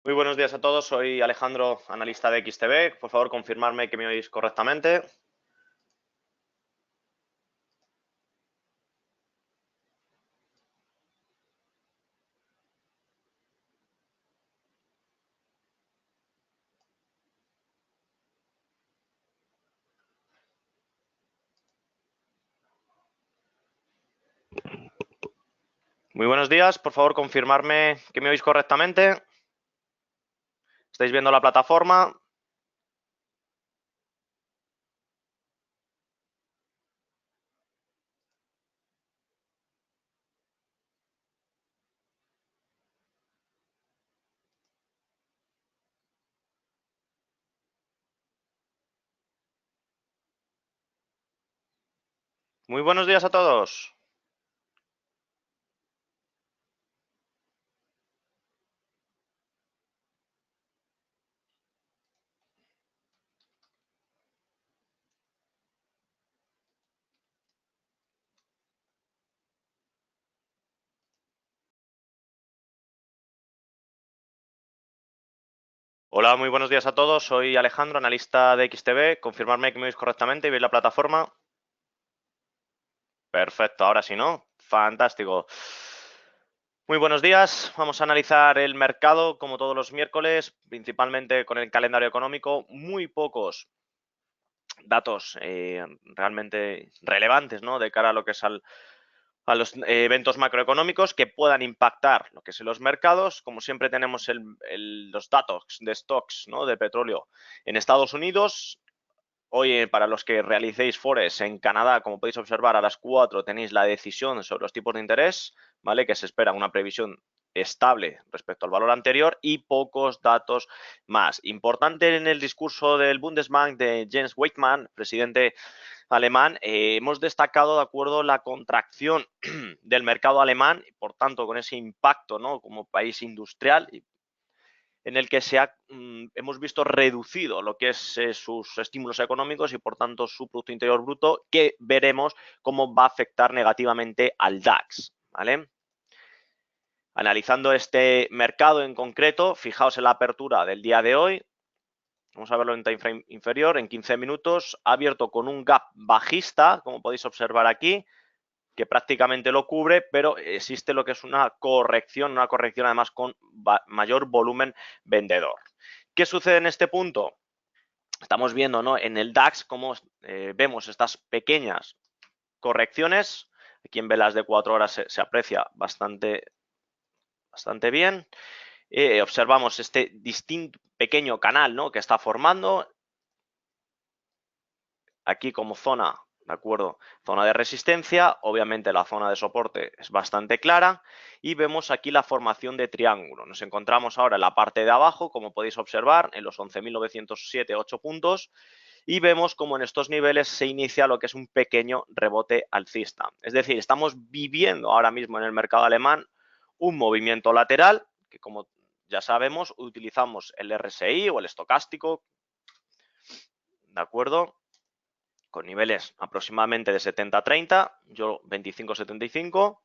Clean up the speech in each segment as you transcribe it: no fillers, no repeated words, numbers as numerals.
Muy buenos días a todos, soy Alejandro, analista de XTB. Por favor, confirmarme que me oís correctamente. Muy buenos días, por favor, confirmarme que me oís correctamente. ¿Estáis viendo la plataforma? Muy buenos días a todos. Hola, muy buenos días a todos, soy Alejandro, analista de XTB. Confirmarme que me oís correctamente y veis la plataforma. Perfecto, ahora sí, ¿no? Fantástico. Muy buenos días. Vamos a analizar el mercado como todos los miércoles, principalmente con el calendario económico. Muy pocos datos realmente relevantes, ¿no? De cara a lo que es a los eventos macroeconómicos que puedan impactar lo que es en los mercados. Como siempre tenemos los datos de stocks, ¿no? De petróleo en Estados Unidos. Hoy, para los que realicéis Forex en Canadá, como podéis observar, a las 4 tenéis la decisión sobre los tipos de interés, ¿vale? Que se espera una previsión estable respecto al valor anterior y pocos datos más. Importante en el discurso del Bundesbank de Jens Weidmann, presidente alemán, hemos destacado, de acuerdo, la contracción del mercado alemán, y por tanto, con ese impacto, ¿no? Como país industrial, en el que hemos visto reducido lo que es sus estímulos económicos y por tanto su Producto Interior Bruto, que veremos cómo va a afectar negativamente al DAX, ¿vale? Analizando este mercado en concreto, fijaos en la apertura del día de hoy. Vamos a verlo en time frame inferior, en 15 minutos, ha abierto con un gap bajista, como podéis observar aquí, que prácticamente lo cubre, pero existe lo que es una corrección además con mayor volumen vendedor. ¿Qué sucede en este punto? Estamos viendo, ¿no? En el DAX cómo vemos estas pequeñas correcciones. Aquí en velas de 4 horas se aprecia bastante bien. Observamos este distinto pequeño canal, ¿no? Que está formando aquí como zona, ¿de acuerdo? Zona de resistencia, obviamente la zona de soporte es bastante clara y vemos aquí la formación de triángulo. Nos encontramos ahora en la parte de abajo, como podéis observar, en los 11.907, 8 puntos, y vemos como en estos niveles se inicia lo que es un pequeño rebote alcista. Es decir, estamos viviendo ahora mismo en el mercado alemán un movimiento lateral, que como ya sabemos, utilizamos el RSI o el estocástico, ¿de acuerdo? Con niveles aproximadamente de 70-30, yo 25-75,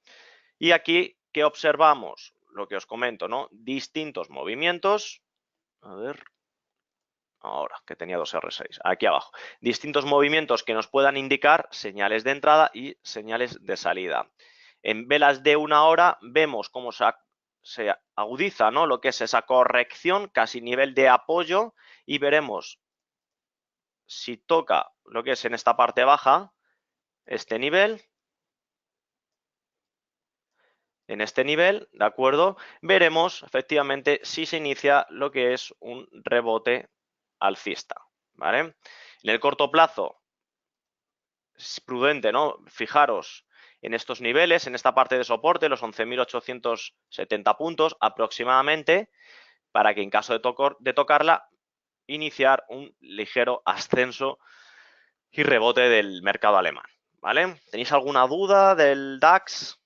y aquí, ¿qué observamos? Lo que os comento, ¿no? Distintos movimientos, a ver, ahora que tenía dos R6, aquí abajo, distintos movimientos que nos puedan indicar señales de entrada y señales de salida. En velas de una hora vemos cómo se agudiza, ¿no? Lo que es esa corrección, casi nivel de apoyo, y veremos si toca lo que es en esta parte baja, este nivel, en este nivel, ¿de acuerdo? Veremos efectivamente si se inicia lo que es un rebote alcista, ¿vale? En el corto plazo es prudente, ¿no? Fijaros en estos niveles, en esta parte de soporte, los 11.870 puntos aproximadamente, para que en caso de tocarla, iniciar un ligero ascenso y rebote del mercado alemán, ¿vale? ¿Tenéis alguna duda del DAX?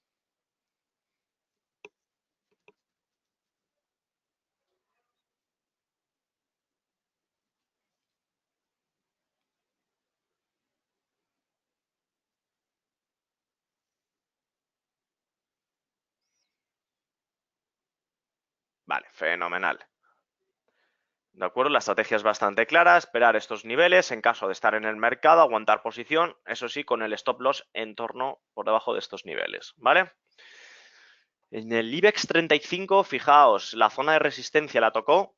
Vale, fenomenal. ¿De acuerdo? La estrategia es bastante clara, esperar estos niveles, en caso de estar en el mercado, aguantar posición, eso sí, con el stop loss en torno por debajo de estos niveles, ¿vale? En el IBEX 35, fijaos, la zona de resistencia la tocó,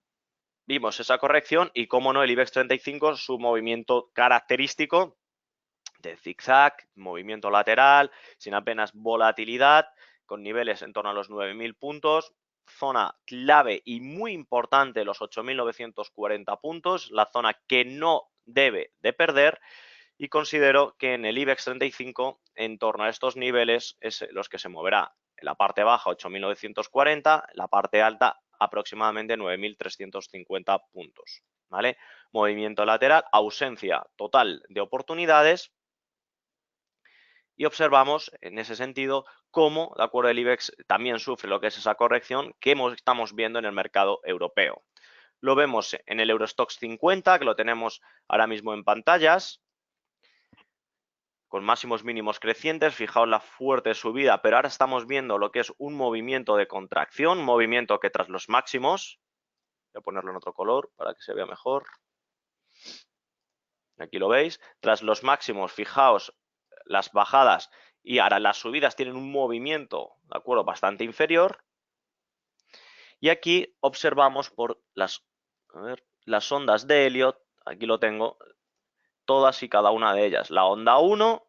vimos esa corrección y, como no, el IBEX 35, su movimiento característico de zigzag, movimiento lateral, sin apenas volatilidad, con niveles en torno a los 9.000 puntos, zona clave y muy importante los 8.940 puntos, la zona que no debe de perder, y considero que en el IBEX 35 en torno a estos niveles es los que se moverá. En la parte baja 8.940, en la parte alta aproximadamente 9.350 puntos, ¿vale? Movimiento lateral, ausencia total de oportunidades, y observamos en ese sentido cómo, de acuerdo, el IBEX también sufre lo que es esa corrección que estamos viendo en el mercado europeo. Lo vemos en el Eurostoxx 50, que lo tenemos ahora mismo en pantallas, con máximos mínimos crecientes. Fijaos la fuerte subida, pero ahora estamos viendo lo que es un movimiento de contracción, un movimiento que tras los máximos, voy a ponerlo en otro color para que se vea mejor, aquí lo veis, tras los máximos, fijaos las bajadas y ahora las subidas tienen un movimiento, de acuerdo, bastante inferior. Y aquí observamos por las ondas de Elliott, aquí lo tengo, todas y cada una de ellas. La onda 1,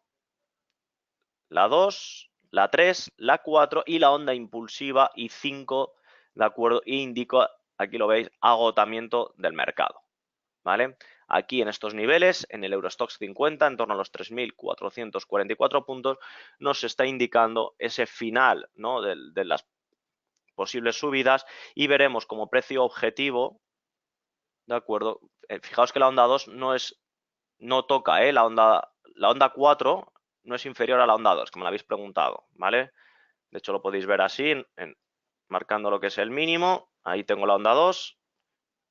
la 2, la 3, la 4 y la onda impulsiva y 5, ¿de acuerdo? Y indico, aquí lo veis, agotamiento del mercado, ¿vale? Aquí en estos niveles, en el Eurostoxx 50, en torno a los 3.444 puntos, nos está indicando ese final, ¿no?, de las posibles subidas, y veremos como precio objetivo, ¿de acuerdo? Fijaos que la onda 2 no toca, la onda 4 no es inferior a la onda 2, que me lo habéis preguntado, ¿vale? De hecho, lo podéis ver así, marcando lo que es el mínimo. Ahí tengo la onda 2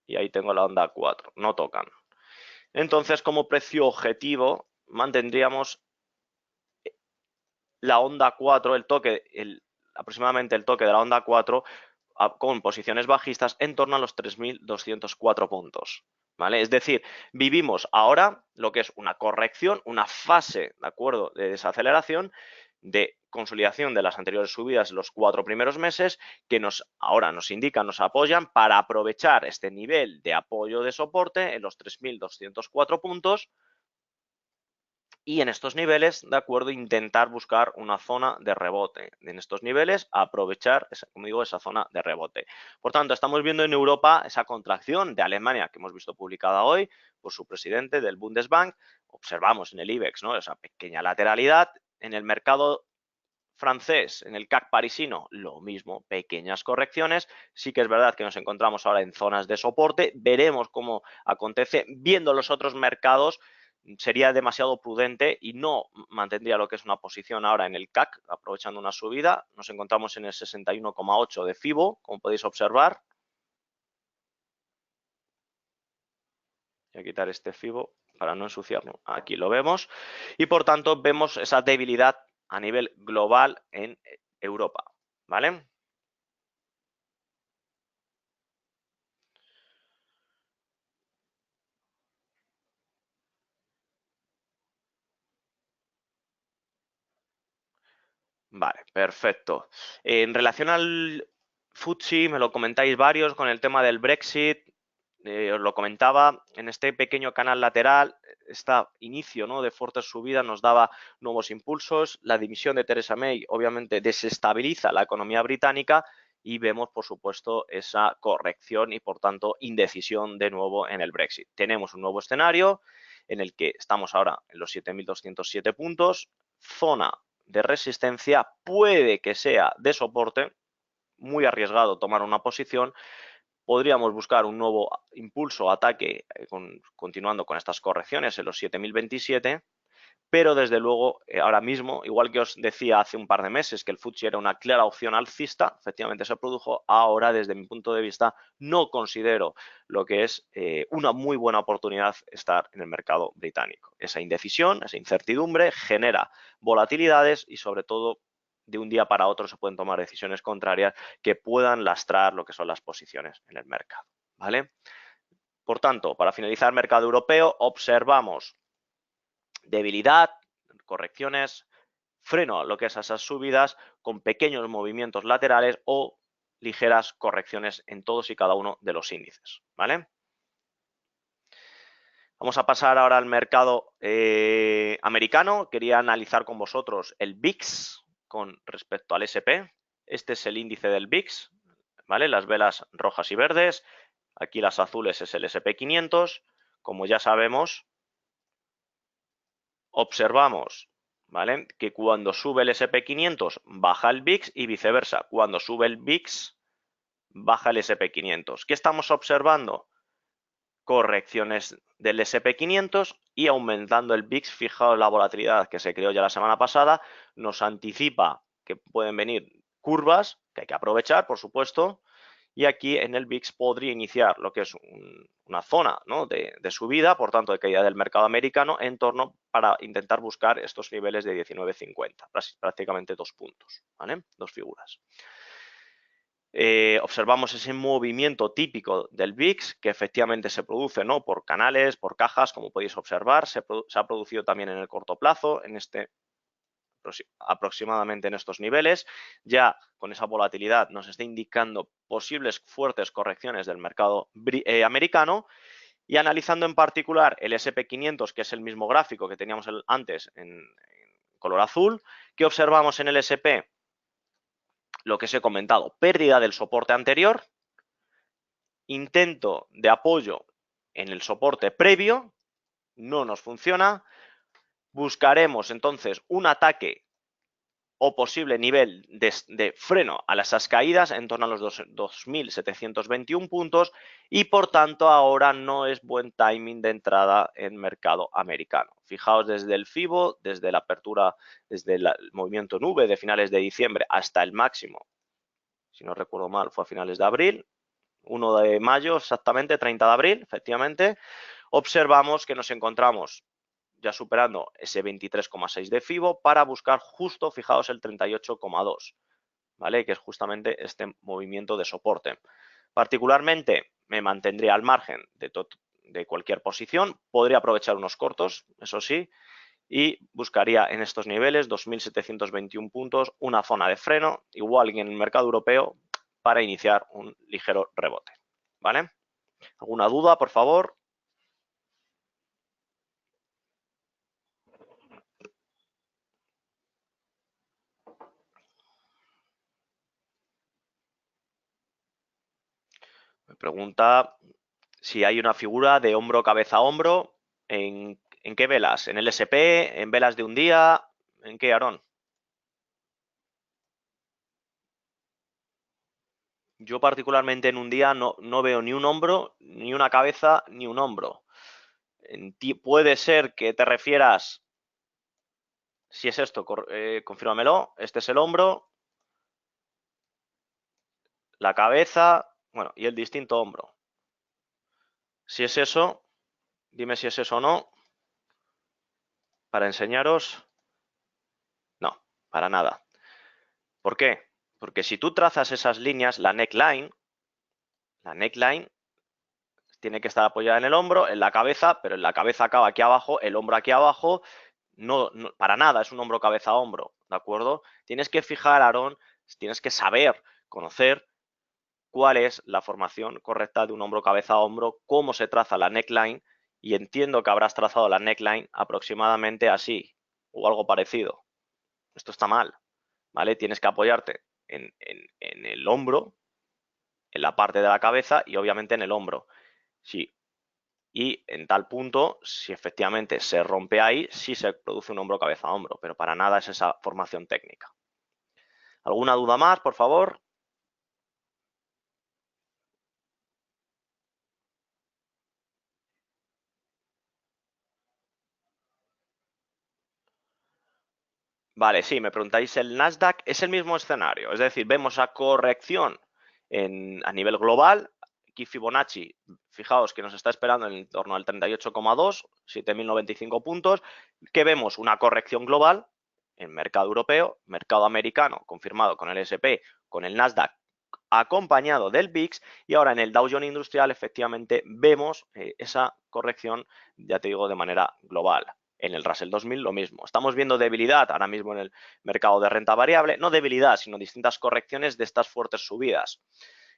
y ahí tengo la onda 4, no tocan. Entonces, como precio objetivo, mantendríamos la onda 4, el toque, aproximadamente el toque de la onda 4, con posiciones bajistas en torno a los 3.204 puntos, ¿vale? Es decir, vivimos ahora lo que es una corrección, una fase, ¿de acuerdo?, de desaceleración, de consolidación de las anteriores subidas en los 4 primeros meses, que ahora nos indican, nos apoyan para aprovechar este nivel de apoyo de soporte en los 3.204 puntos, y en estos niveles, ¿de acuerdo?, intentar buscar una zona de rebote. En estos niveles, aprovechar, como digo, esa zona de rebote. Por tanto, estamos viendo en Europa esa contracción de Alemania que hemos visto publicada hoy por su presidente del Bundesbank. Observamos en el IBEX, ¿no?, esa pequeña lateralidad. En el mercado francés, en el CAC parisino, lo mismo, pequeñas correcciones. Sí que es verdad que nos encontramos ahora en zonas de soporte. Veremos cómo acontece. Viendo los otros mercados, sería demasiado prudente y no mantendría lo que es una posición ahora en el CAC, aprovechando una subida. Nos encontramos en el 61,8 de FIBO, como podéis observar. Voy a quitar este FIBO para no ensuciarlo. Aquí lo vemos. Y por tanto vemos esa debilidad a nivel global en Europa, ¿vale? Vale, perfecto. En relación al FTSE, me lo comentáis varios con el tema del Brexit. Os lo comentaba, en este pequeño canal lateral, este inicio, ¿no?, de fuertes subidas nos daba nuevos impulsos. La dimisión de Theresa May obviamente desestabiliza la economía británica y vemos, por supuesto, esa corrección y, por tanto, indecisión de nuevo en el Brexit. Tenemos un nuevo escenario en el que estamos ahora en los 7.207 puntos, zona de resistencia, puede que sea de soporte, muy arriesgado tomar una posición. Podríamos buscar un nuevo impulso, ataque, continuando con estas correcciones en los 7.027, pero desde luego ahora mismo, igual que os decía hace un par de meses que el FTSE era una clara opción alcista, efectivamente se produjo. Ahora, desde mi punto de vista, no considero lo que es una muy buena oportunidad estar en el mercado británico. Esa indecisión, esa incertidumbre genera volatilidades y, sobre todo, de un día para otro se pueden tomar decisiones contrarias que puedan lastrar lo que son las posiciones en el mercado, ¿vale? Por tanto, para finalizar el mercado europeo, observamos debilidad, correcciones, freno a lo que es a esas subidas con pequeños movimientos laterales o ligeras correcciones en todos y cada uno de los índices, ¿vale? Vamos a pasar ahora al mercado americano. Quería analizar con vosotros el VIX con respecto al SP. Este es el índice del VIX, ¿vale? Las velas rojas y verdes. Aquí las azules es el SP500. Como ya sabemos, observamos, ¿vale?, que cuando sube el SP500 baja el VIX y viceversa. Cuando sube el VIX baja el SP500. ¿Qué estamos observando? Correcciones del SP500 y aumentando el VIX. Fijaos la volatilidad que se creó ya la semana pasada, nos anticipa que pueden venir curvas que hay que aprovechar, por supuesto, y aquí en el VIX podría iniciar lo que es una zona, ¿no?, de subida, por tanto de caída del mercado americano en torno para intentar buscar estos niveles de 19.50, prácticamente 2 puntos, ¿vale? 2 figuras. Observamos ese movimiento típico del VIX que efectivamente se produce, ¿no?, por canales, por cajas, como podéis observar. Se ha producido también en el corto plazo, en aproximadamente en estos niveles. Ya con esa volatilidad nos está indicando posibles fuertes correcciones del mercado americano. Y analizando en particular el SP500, que es el mismo gráfico que teníamos antes en color azul, ¿qué observamos en el SP? Lo que os he comentado, pérdida del soporte anterior, intento de apoyo en el soporte previo, no nos funciona. Buscaremos entonces un ataque o posible nivel de freno a esas caídas en torno a los 2.721 puntos y por tanto ahora no es buen timing de entrada en mercado americano. Fijaos desde el FIBO, desde la apertura, desde el movimiento nube de finales de diciembre hasta el máximo, si no recuerdo mal, fue a finales de abril, 1 de mayo exactamente, 30 de abril, efectivamente, observamos que nos encontramos ya superando ese 23,6 de FIBO para buscar justo, fijaos, el 38,2, ¿vale?, que es justamente este movimiento de soporte. Particularmente me mantendría al margen de cualquier posición, podría aprovechar unos cortos, eso sí, y buscaría en estos niveles 2.721 puntos una zona de freno, igual que en el mercado europeo, para iniciar un ligero rebote, ¿vale? ¿Alguna duda, por favor? Me pregunta si hay una figura de hombro, cabeza, hombro. ¿En qué velas? ¿En el SP? ¿En velas de un día? ¿En qué, Aarón? Yo particularmente en un día no veo ni un hombro, ni una cabeza, ni un hombro. Puede ser que te refieras, si es esto, confírmamelo, este es el hombro, la cabeza, bueno, y el distinto hombro. Si es eso, dime si es eso o no, para enseñaros. No, para nada. ¿Por qué? Porque si tú trazas esas líneas, la neckline tiene que estar apoyada en el hombro, en la cabeza, pero en la cabeza acaba aquí abajo, el hombro aquí abajo, no, para nada es un hombro, cabeza, hombro, ¿de acuerdo? Tienes que fijar, Aarón, tienes que saber, conocer cuál es la formación correcta de un hombro, cabeza, hombro, cómo se traza la neckline, y entiendo que habrás trazado la neckline aproximadamente así, o algo parecido. Esto está mal, ¿vale? Tienes que apoyarte en el hombro, en la parte de la cabeza y obviamente en el hombro. Sí. Y en tal punto, si efectivamente se rompe ahí, sí se produce un hombro, cabeza, hombro, pero para nada es esa formación técnica. ¿Alguna duda más, por favor? Vale, sí, me preguntáis el Nasdaq, es el mismo escenario, es decir, vemos a corrección a nivel global. Aquí Fibonacci, fijaos que nos está esperando en torno al 38,2, 7.095 puntos, que vemos una corrección global en mercado europeo, mercado americano, confirmado con el SP, con el Nasdaq acompañado del VIX, y ahora en el Dow Jones Industrial efectivamente vemos esa corrección, ya te digo, de manera global. En el Russell 2000 lo mismo. Estamos viendo debilidad ahora mismo en el mercado de renta variable, no debilidad, sino distintas correcciones de estas fuertes subidas.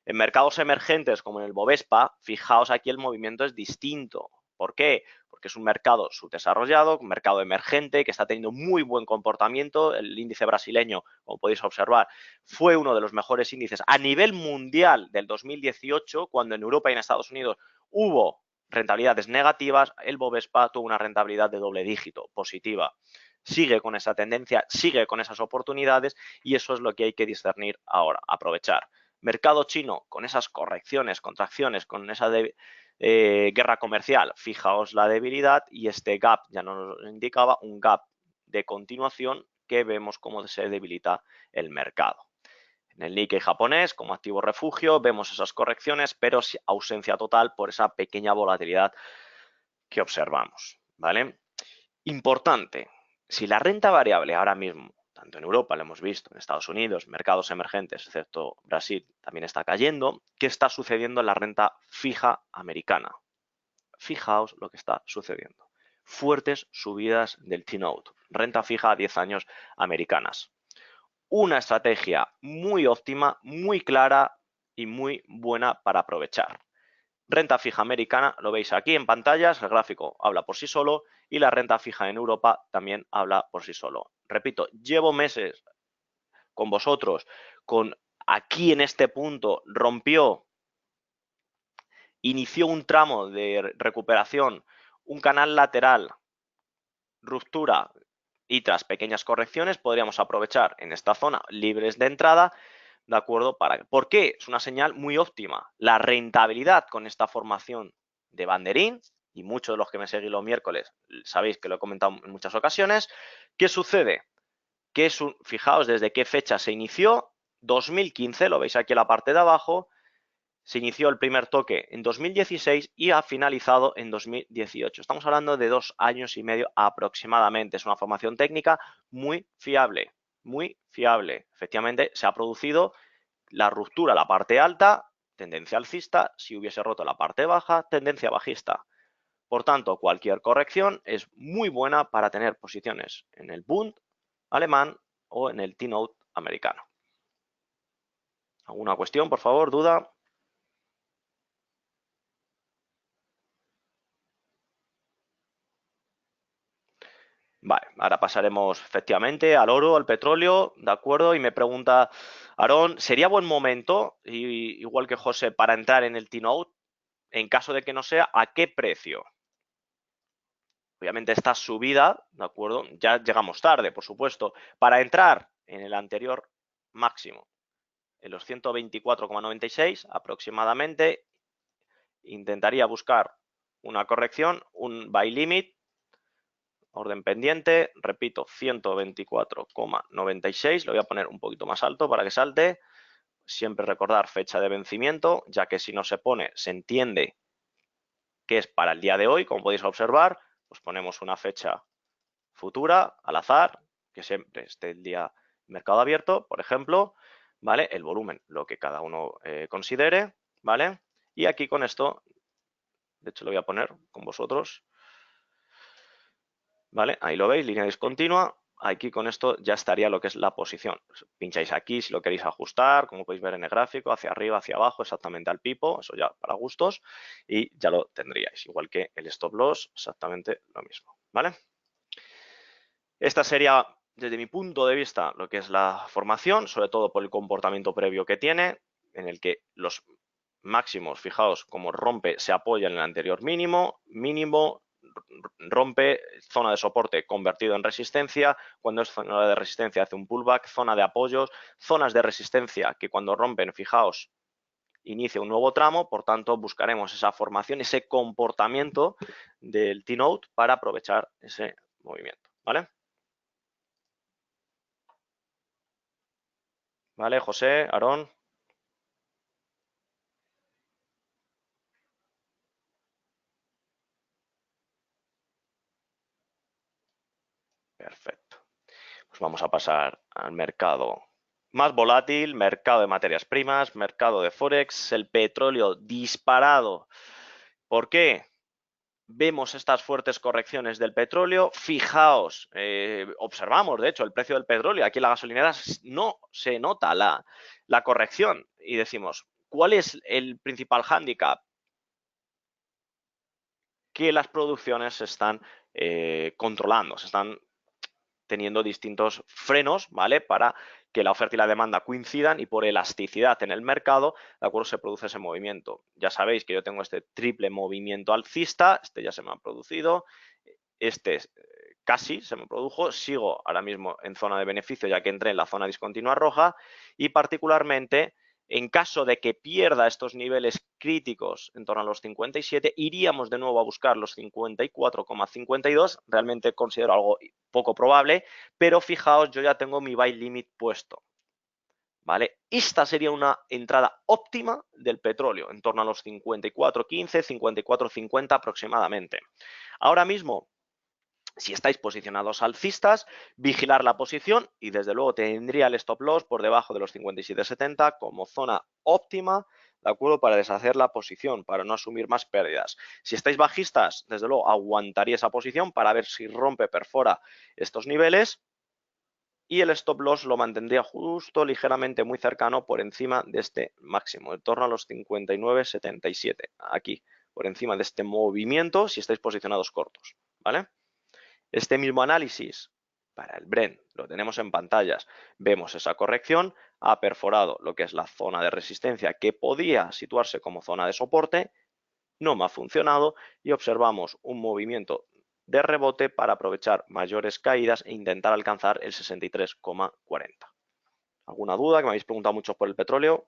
En mercados emergentes como en el Bovespa, fijaos aquí el movimiento es distinto. ¿Por qué? Porque es un mercado subdesarrollado, un mercado emergente que está teniendo muy buen comportamiento. El índice brasileño, como podéis observar, fue uno de los mejores índices a nivel mundial del 2018, cuando en Europa y en Estados Unidos hubo rentabilidades negativas. El Bovespa tuvo una rentabilidad de doble dígito, positiva. Sigue con esa tendencia, sigue con esas oportunidades, y eso es lo que hay que discernir ahora, aprovechar. Mercado chino, con esas correcciones, contracciones, con esa guerra comercial, fijaos la debilidad, y este gap ya nos indicaba un gap de continuación que vemos cómo se debilita el mercado. En el Nikkei japonés, como activo refugio, vemos esas correcciones, pero ausencia total por esa pequeña volatilidad que observamos, ¿vale? Importante, si la renta variable ahora mismo, tanto en Europa, lo hemos visto, en Estados Unidos, mercados emergentes, excepto Brasil, también está cayendo, ¿qué está sucediendo en la renta fija americana? Fijaos lo que está sucediendo. Fuertes subidas del T-Note, renta fija a 10 años americanas. Una estrategia muy óptima, muy clara y muy buena para aprovechar. Renta fija americana, lo veis aquí en pantallas, el gráfico habla por sí solo, y la renta fija en Europa también habla por sí solo. Repito, llevo meses con vosotros, con aquí en este punto rompió, inició un tramo de recuperación, un canal lateral, ruptura, y tras pequeñas correcciones podríamos aprovechar en esta zona libres de entrada, ¿de acuerdo? ¿Por qué? Es una señal muy óptima. La rentabilidad con esta formación de banderín, y muchos de los que me seguís los miércoles sabéis que lo he comentado en muchas ocasiones. ¿Qué sucede? Que fijaos desde qué fecha se inició. 2015, lo veis aquí en la parte de abajo. Se inició el primer toque en 2016 y ha finalizado en 2018. Estamos hablando de 2 años y medio aproximadamente. Es una formación técnica muy fiable, muy fiable. Efectivamente, se ha producido la ruptura, la parte alta, tendencia alcista. Si hubiese roto la parte baja, tendencia bajista. Por tanto, cualquier corrección es muy buena para tener posiciones en el Bund alemán o en el T-Note americano. ¿Alguna cuestión, por favor? ¿Duda? Vale, ahora pasaremos efectivamente al oro, al petróleo, ¿de acuerdo? Y me pregunta Aarón, ¿sería buen momento, igual que José, para entrar en el T-Note? En caso de que no sea, ¿a qué precio? Obviamente esta subida, ¿de acuerdo? Ya llegamos tarde, por supuesto. Para entrar en el anterior máximo, en los 124,96 aproximadamente, intentaría buscar una corrección, un buy limit, orden pendiente, repito, 124,96, lo voy a poner un poquito más alto para que salte. Siempre recordar fecha de vencimiento, ya que si no se pone, se entiende que es para el día de hoy, como podéis observar. Pues ponemos una fecha futura al azar, que siempre esté el día mercado abierto, por ejemplo, ¿vale? El volumen, lo que cada uno considere, ¿vale? Y aquí con esto, de hecho lo voy a poner con vosotros, ¿vale? Ahí lo veis, línea discontinua. Aquí con esto ya estaría lo que es la posición. Pincháis aquí si lo queréis ajustar, como podéis ver en el gráfico, hacia arriba, hacia abajo, exactamente al pipo, eso ya para gustos, y ya lo tendríais. Igual que el stop loss, exactamente lo mismo, ¿vale? Esta sería, desde mi punto de vista, lo que es la formación, sobre todo por el comportamiento previo que tiene, en el que los máximos, fijaos, como rompe, se apoya en el anterior mínimo, rompe, zona de soporte convertido en resistencia, cuando es zona de resistencia hace un pullback, zona de apoyos, zonas de resistencia que cuando rompen, fijaos, inicia un nuevo tramo, por tanto buscaremos esa formación, ese comportamiento del T-Note para aprovechar ese movimiento, ¿vale? ¿Vale, José, Aarón? Perfecto. Pues vamos a pasar al mercado más volátil, mercado de materias primas, mercado de Forex, el petróleo disparado. ¿Por qué? Vemos estas fuertes correcciones del petróleo. Fijaos, observamos, de hecho, el precio del petróleo. Aquí en la gasolinera no se nota la corrección. Y decimos, ¿cuál es el principal hándicap? Que las producciones se están controlando, se están teniendo distintos frenos, ¿vale? Para que la oferta y la demanda coincidan y por elasticidad en el mercado, ¿de acuerdo? Se produce ese movimiento. Ya sabéis que yo tengo este triple movimiento alcista, este ya se me ha producido, este casi se me produjo, sigo ahora mismo en zona de beneficio ya que entré en la zona discontinua roja y particularmente en caso de que pierda estos niveles críticos en torno a los 57, iríamos de nuevo a buscar los 54,52. Realmente considero algo poco probable, pero fijaos, yo ya tengo mi buy limit puesto. ¿Vale? Esta sería una entrada óptima del petróleo, en torno a los 54,15, 54,50 aproximadamente. Ahora mismo, si estáis posicionados alcistas, vigilar la posición y desde luego tendría el stop loss por debajo de los 57,70 como zona óptima, ¿de acuerdo? Para deshacer la posición, para no asumir más pérdidas. Si estáis bajistas, desde luego aguantaría esa posición para ver si rompe, perfora estos niveles y el stop loss lo mantendría justo ligeramente muy cercano por encima de este máximo, en torno a los 59,77, aquí, por encima de este movimiento si estáis posicionados cortos, ¿vale? Este mismo análisis para el Brent lo tenemos en pantallas. Vemos esa corrección, ha perforado lo que es la zona de resistencia que podía situarse como zona de soporte, no me ha funcionado y observamos un movimiento de rebote para aprovechar mayores caídas e intentar alcanzar el 63,40. ¿Alguna duda? Que me habéis preguntado mucho por el petróleo.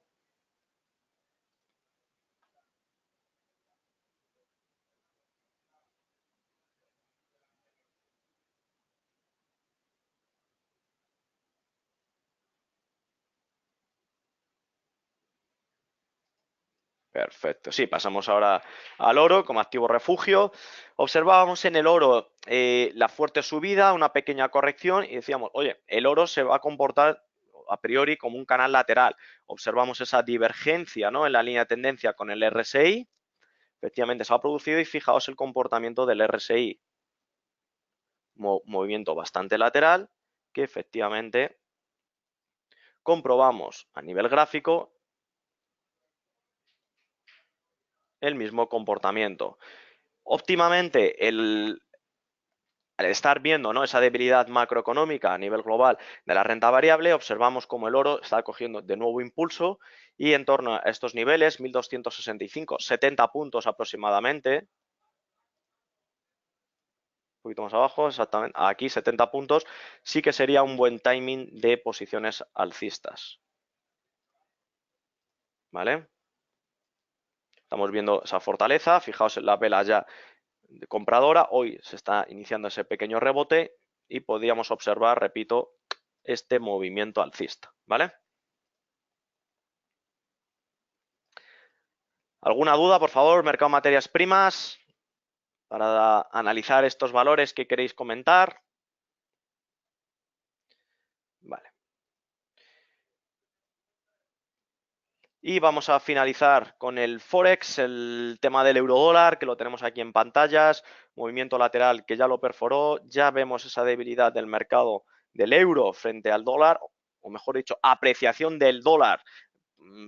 Perfecto. Sí, pasamos ahora al oro como activo refugio. Observábamos en el oro la fuerte subida, una pequeña corrección y decíamos, oye, el oro se va a comportar a priori como un canal lateral. Observamos esa divergencia, ¿no? En la línea de tendencia con el RSI. Efectivamente se ha producido y fijaos el comportamiento del RSI. Movimiento bastante lateral que efectivamente comprobamos a nivel gráfico el mismo comportamiento. Óptimamente, al estar viendo, ¿no?, esa debilidad macroeconómica a nivel global de la renta variable, observamos como el oro está cogiendo de nuevo impulso y en torno a estos niveles, 1265, 70 puntos aproximadamente, un poquito más abajo, exactamente, aquí 70 puntos, sí que sería un buen timing de posiciones alcistas. ¿Vale? Estamos viendo esa fortaleza, fijaos en la vela ya compradora, hoy se está iniciando ese pequeño rebote y podríamos observar, repito, este movimiento alcista, ¿vale? ¿Alguna duda, por favor? Mercado de materias primas, para analizar estos valores que queréis comentar. Vale. Y vamos a finalizar con el Forex, el tema del euro dólar, que lo tenemos aquí en pantallas, movimiento lateral que ya lo perforó, ya vemos esa debilidad del mercado del euro frente al dólar, o mejor dicho, apreciación del dólar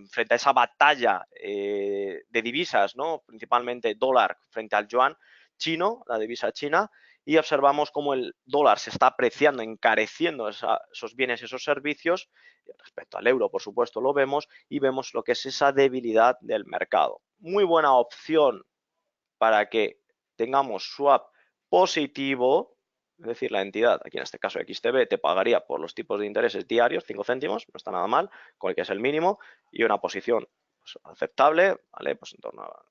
frente a esa batalla de divisas, ¿no? Principalmente dólar frente al yuan chino, la divisa china, y observamos cómo el dólar se está apreciando, encareciendo esos bienes y esos servicios. Respecto al euro, por supuesto, lo vemos y vemos lo que es esa debilidad del mercado. Muy buena opción para que tengamos swap positivo, es decir, la entidad, aquí en este caso XTB, te pagaría por los tipos de intereses diarios, 5 céntimos, no está nada mal, con el que es el mínimo, y una posición pues, aceptable, ¿vale? Pues en torno a,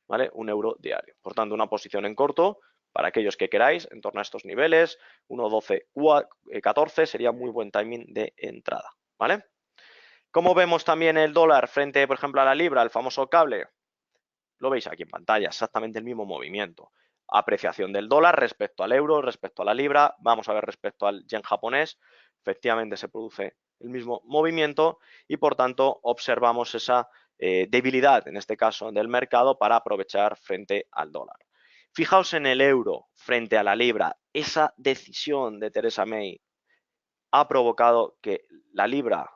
¿vale?, 1 euro diario. Por tanto, una posición en corto, para aquellos que queráis, en torno a estos niveles, 1,12, 14 sería muy buen timing de entrada, ¿vale? ¿Cómo vemos también el dólar frente, por ejemplo, a la libra, el famoso cable? Lo veis aquí en pantalla, exactamente el mismo movimiento. Apreciación del dólar respecto al euro, respecto a la libra. Vamos a ver respecto al yen japonés. Efectivamente se produce el mismo movimiento y por tanto observamos esa debilidad, en este caso del mercado, para aprovechar frente al dólar. Fijaos en el euro frente a la libra. Esa decisión de Theresa May ha provocado que la libra,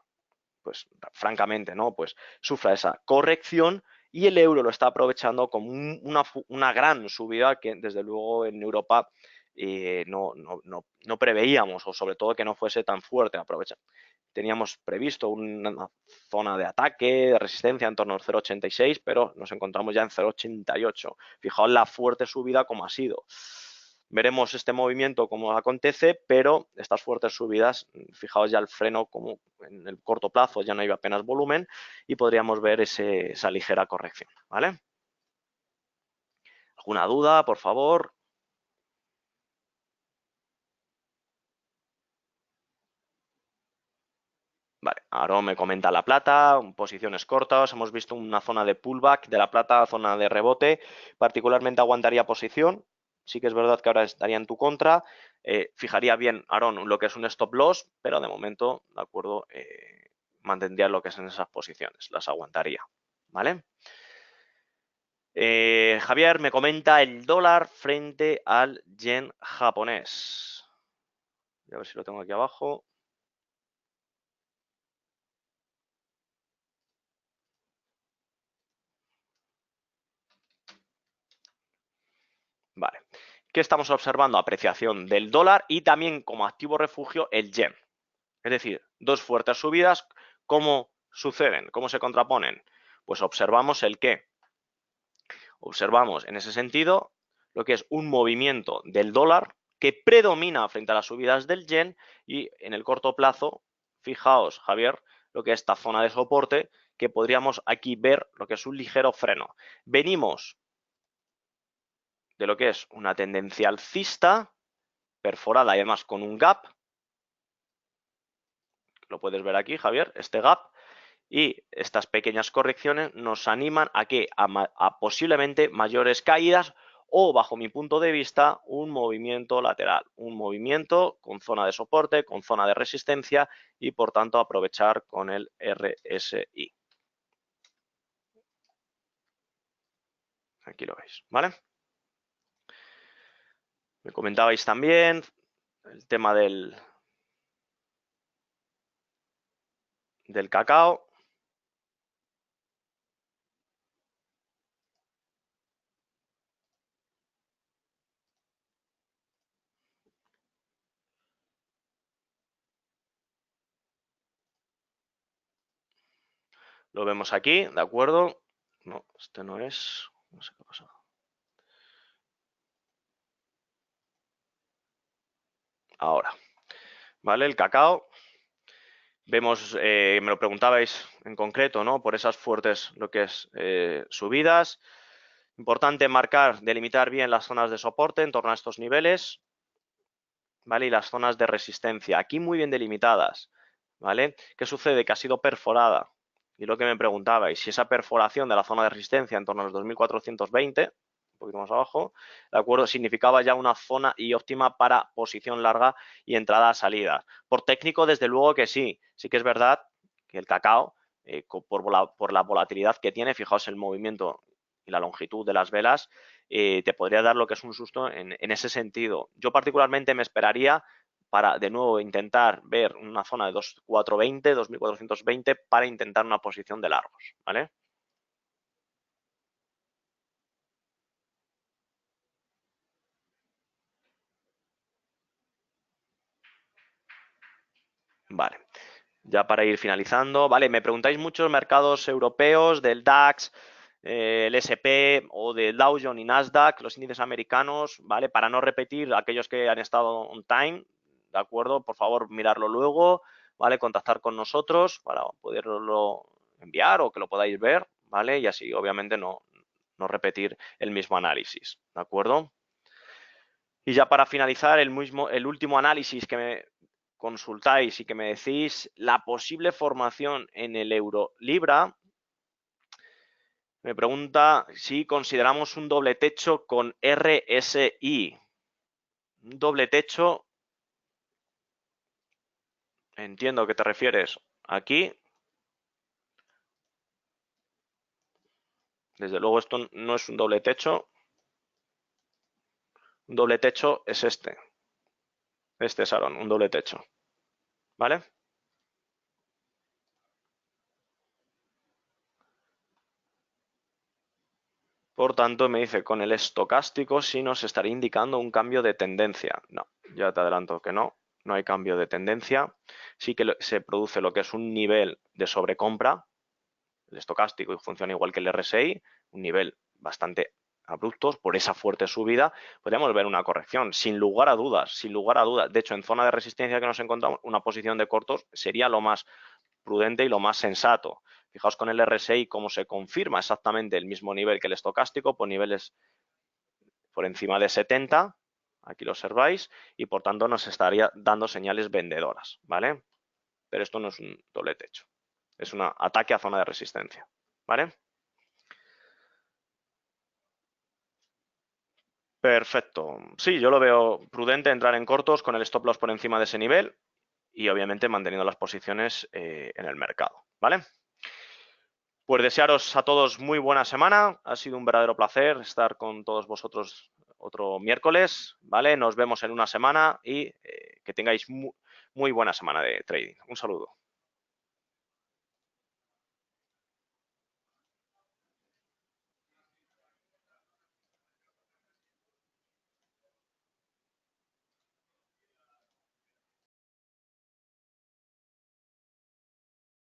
pues francamente, ¿no? Pues sufra esa corrección y el euro lo está aprovechando como una gran subida que desde luego en Europa no preveíamos, o sobre todo que no fuese tan fuerte. Teníamos previsto una zona de ataque, de resistencia en torno al 0,86, pero nos encontramos ya en 0,88. Fijaos la fuerte subida como ha sido. Veremos este movimiento cómo acontece, pero estas fuertes subidas, fijaos ya el freno como en el corto plazo ya no hay apenas volumen y podríamos ver esa ligera corrección, ¿vale? ¿Alguna duda, por favor? Vale, Aaron me comenta la plata, posiciones cortas, hemos visto una zona de pullback de la plata, zona de rebote, particularmente aguantaría posición, sí que es verdad que ahora estaría en tu contra, fijaría bien, Aaron, lo que es un stop loss, pero de momento, de acuerdo, mantendría lo que es en esas posiciones, las aguantaría, ¿vale? Javier me comenta el dólar frente al yen japonés. Voy a ver si lo tengo aquí abajo. Vale. ¿Qué estamos observando? Apreciación del dólar y también como activo refugio el yen. Es decir, dos fuertes subidas. ¿Cómo suceden? ¿Cómo se contraponen? Pues observamos el qué. Observamos en ese sentido lo que es un movimiento del dólar que predomina frente a las subidas del yen y en el corto plazo, fijaos, Javier, lo que es esta zona de soporte, que podríamos aquí ver lo que es un ligero freno. Venimos de lo que es una tendencia alcista, perforada y además con un gap, lo puedes ver aquí, Javier, este gap, y estas pequeñas correcciones nos animan a que a posiblemente mayores caídas o, bajo mi punto de vista, un movimiento lateral, un movimiento con zona de soporte, con zona de resistencia y, por tanto, aprovechar con el RSI. Aquí lo veis, ¿vale? Me comentabais también el tema del cacao. Lo vemos aquí, ¿de acuerdo? No, este no es. No sé qué ha pasado. Ahora, ¿vale? El cacao. Vemos, me lo preguntabais en concreto, ¿no? Por esas fuertes, lo que es subidas. Importante marcar, delimitar bien las zonas de soporte en torno a estos niveles, ¿vale? Y las zonas de resistencia, aquí muy bien delimitadas, ¿vale? ¿Qué sucede? Que ha sido perforada. Y lo que me preguntabais, si esa perforación de la zona de resistencia en torno a los 2420, un poquito más abajo, ¿de acuerdo? Significaba ya una zona y óptima para posición larga y entrada-salida. Por técnico, desde luego que sí. Sí que es verdad que el cacao, por la volatilidad que tiene, fijaos el movimiento y la longitud de las velas, te podría dar lo que es un susto en ese sentido. Yo particularmente me esperaría para de nuevo intentar ver una zona de 2420, 2420 para intentar una posición de largos, ¿vale? Vale. Ya para ir finalizando, vale, me preguntáis muchos mercados europeos del DAX, el SP o del Dow Jones y Nasdaq, los índices americanos, ¿vale? Para no repetir aquellos que han estado on time, ¿de acuerdo? Por favor, mirarlo luego, ¿vale? Contactar con nosotros para poderlo enviar o que lo podáis ver, ¿vale? Y así, obviamente, no repetir el mismo análisis, ¿de acuerdo? Y ya para finalizar, el último análisis que me consultáis y que me decís la posible formación en el euro libra, me pregunta si consideramos un doble techo con RSI. Un doble techo entiendo que te refieres aquí. Desde luego esto no es un doble techo. Un doble techo es este. Este es Aaron, un doble techo. ¿Vale? Por tanto, me dice, con el estocástico sí nos estaría indicando un cambio de tendencia. No, ya te adelanto que no, no hay cambio de tendencia. Sí que se produce lo que es un nivel de sobrecompra, el estocástico, y funciona igual que el RSI, un nivel bastante abrupto por esa fuerte subida. Podríamos ver una corrección, sin lugar a dudas, sin lugar a dudas. De hecho, en zona de resistencia que nos encontramos, una posición de cortos sería lo más prudente y lo más sensato. Fijaos con el RSI cómo se confirma exactamente el mismo nivel que el estocástico, por niveles por encima de 70, aquí lo observáis, y por tanto nos estaría dando señales vendedoras, ¿vale? Pero esto no es un doble techo, es un ataque a zona de resistencia, ¿vale? Perfecto. Sí, yo lo veo prudente entrar en cortos con el stop loss por encima de ese nivel y obviamente manteniendo las posiciones en el mercado, ¿vale? Pues desearos a todos muy buena semana. Ha sido un verdadero placer estar con todos vosotros otro miércoles, ¿vale? Nos vemos en una semana y que tengáis muy buena semana de trading. Un saludo.